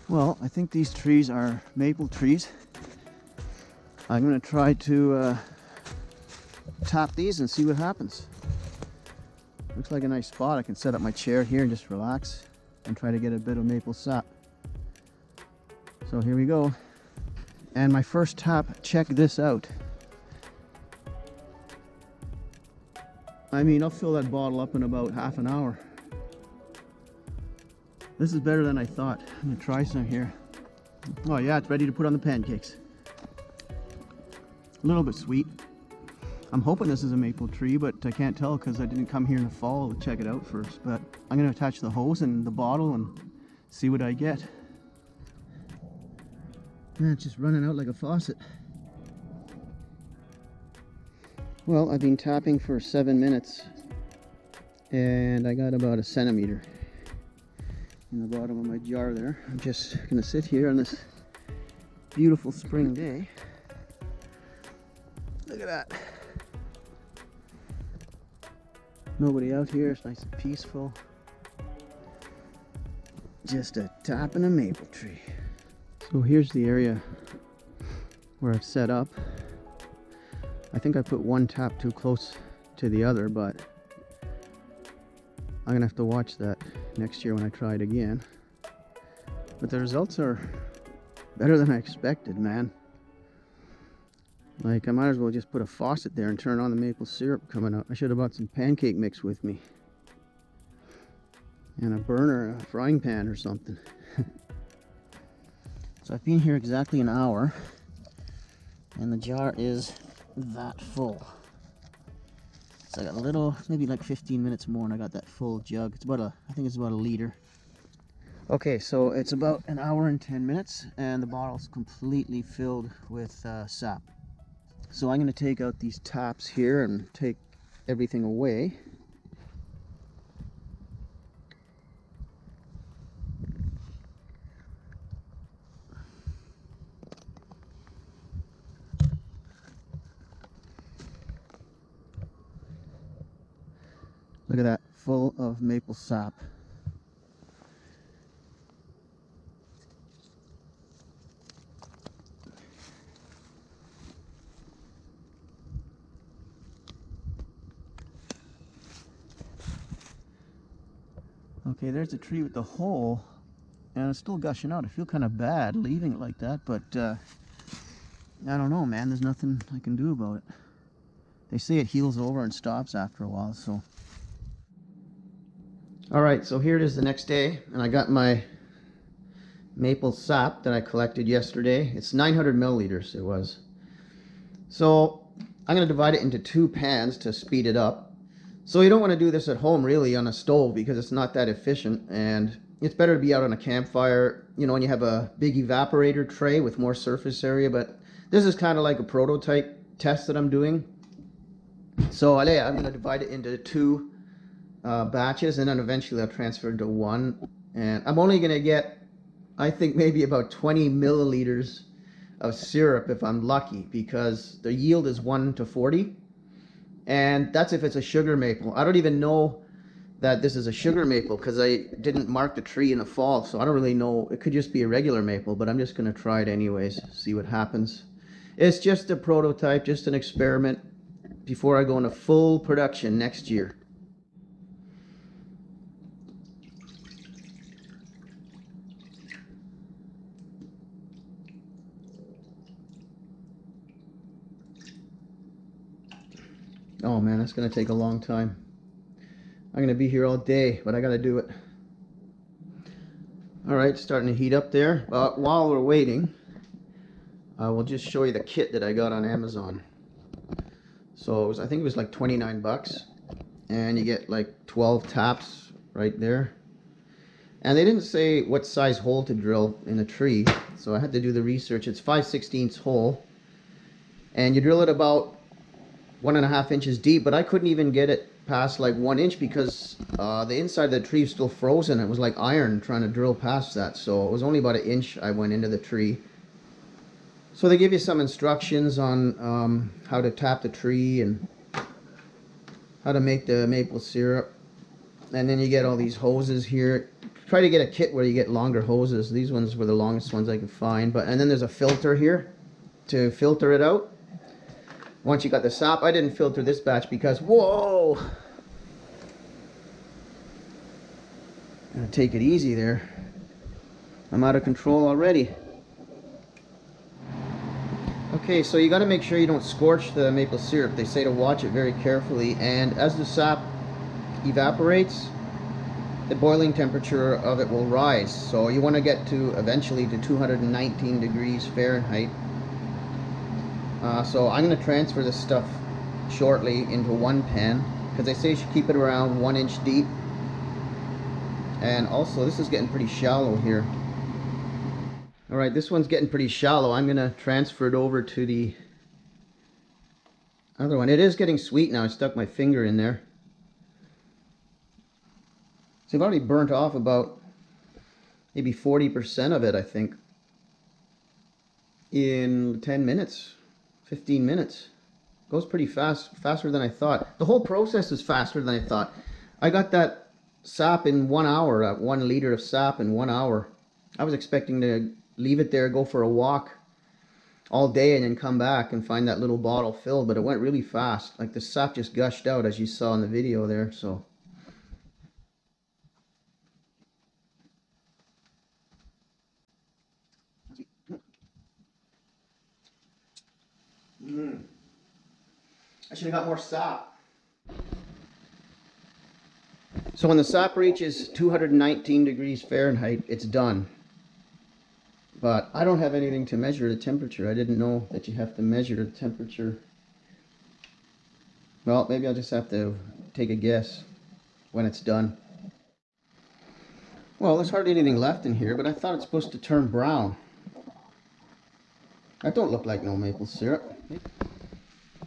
Well, I think these trees are maple trees. I'm gonna try to tap these and see what happens. Looks like a nice spot. I can set up my chair here and just relax and try to get a bit of maple sap. So here we go. And my first tap, check this out. I mean, I'll fill that bottle up in about half an hour. This is better than I thought. I'm gonna try some here. Oh yeah, it's ready to put on the pancakes. A little bit sweet. I'm hoping this is a maple tree, but I can't tell because I didn't come here in the fall to check it out first. But I'm gonna attach the hose and the bottle and see what I get. Yeah, it's just running out like a faucet. Well, I've been tapping for 7 minutes and I got about a centimeter in the bottom of my jar there. I'm just gonna sit here on this beautiful spring day. Look at that. Nobody out here. It's nice and peaceful. Just a tap in a maple tree. So here's the area where I've set up. I think I put one tap too close to the other, but I'm gonna have to watch that next year when I try it again. But the results are better than I expected, man. Like, I might as well just put a faucet there and turn on the maple syrup coming out. I should have bought some pancake mix with me. And a burner, a frying pan or something. So I've been here exactly an hour. And the jar is that full. So I got a little, maybe like 15 minutes more and I got that full jug. It's about I think it's about a liter. Okay, so it's about an hour and 10 minutes and the bottle's completely filled with sap. So I'm going to take out these taps here and take everything away. Look at that, full of maple sap. Okay, there's the tree with the hole, and it's still gushing out. I feel kind of bad leaving it like that, but I don't know, man. There's nothing I can do about it. They say it heals over and stops after a while, so. All right, so here it is the next day, and I got my maple sap that I collected yesterday. It's 900 milliliters, it was. So I'm going to divide it into 2 pans to speed it up. So you don't want to do this at home really on a stove because it's not that efficient, and it's better to be out on a campfire, you know, when you have a big evaporator tray with more surface area. But this is kind of like a prototype test that I'm doing. So I'm going to divide it into 2 batches, and then eventually I'll transfer it to 1. And I'm only going to get, I think, maybe about 20 milliliters of syrup if I'm lucky, because the yield is 1 to 40. And that's if it's a sugar maple. I don't even know that this is a sugar maple because I didn't mark the tree in the fall, so I don't really know. It could just be a regular maple, but I'm just going to try it anyways, see what happens. It's just a prototype, just an experiment before I go into full production next year. Oh man, that's going to take a long time. I'm going to be here all day, but I got to do it. All right, starting to heat up there. While we're waiting, I will just show you the kit that I got on Amazon. So I think it was like 29 bucks, and you get like 12 taps right there. And they didn't say what size hole to drill in a tree, so I had to do the research. It's 5/16 hole, and you drill it about 1.5 inches deep, but I couldn't even get it past like 1 inch because the inside of the tree is still frozen. It was like iron trying to drill past that, so it was only about 1 inch I went into the tree. So they give you some instructions on how to tap the tree and how to make the maple syrup, and then you get all these hoses here. try to get a kit where you get longer hoses. These ones were the longest ones I could find. And then there's a filter here to filter it out. Once you got the sap, I didn't filter this batch because, whoa! Gotta take it easy there. I'm out of control already. Okay, so you got to make sure you don't scorch the maple syrup. They say to watch it very carefully, and as the sap evaporates, the boiling temperature of it will rise. So you want to get to eventually to 219 degrees Fahrenheit. So I'm going to transfer this stuff shortly into one pan, because they say you should keep it around 1 inch deep. And also, this is getting pretty shallow here. Alright, this one's getting pretty shallow. I'm going to transfer it over to the other one. It is getting sweet now. I stuck my finger in there. So I've already burnt off about maybe 40% of it, I think, in 10 minutes, 15 minutes. Goes pretty fast, faster than I thought. The whole process is faster than I thought. I got that sap in 1 hour, 1 liter of sap in 1 hour. I was expecting to leave it there, go for a walk all day, and then come back and find that little bottle filled, but it went really fast. Like the sap just gushed out, as you saw in the video there. So I should have got more sap. So when the sap reaches 219 degrees Fahrenheit, it's done. But I don't have anything to measure the temperature. I didn't know that you have to measure the temperature. Well, maybe I'll just have to take a guess when it's done. Well, there's hardly anything left in here, but I thought it's supposed to turn brown. That don't look like no maple syrup.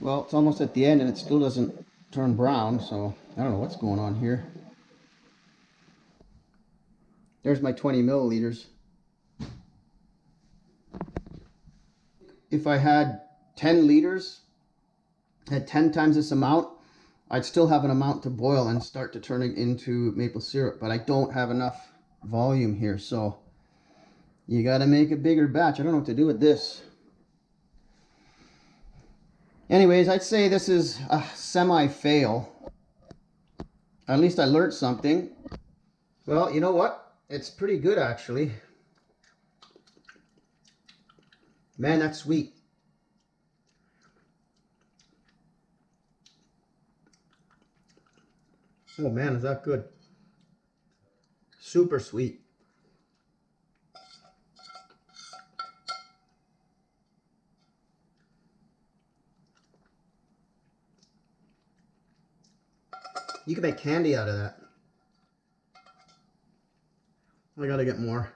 Well, it's almost at the end and it still doesn't turn brown, so I don't know what's going on here. There's my 20 milliliters. If I had 10 liters, had 10 times this amount, I'd still have an amount to boil and start to turn it into maple syrup, but I don't have enough volume here, so you got to make a bigger batch. I don't know what to do with this. Anyways, I'd say this is a semi-fail. At least I learned something. Well, you know what? It's pretty good, actually. Man, that's sweet. Oh man, is that good. Super sweet. You can make candy out of that. I gotta get more.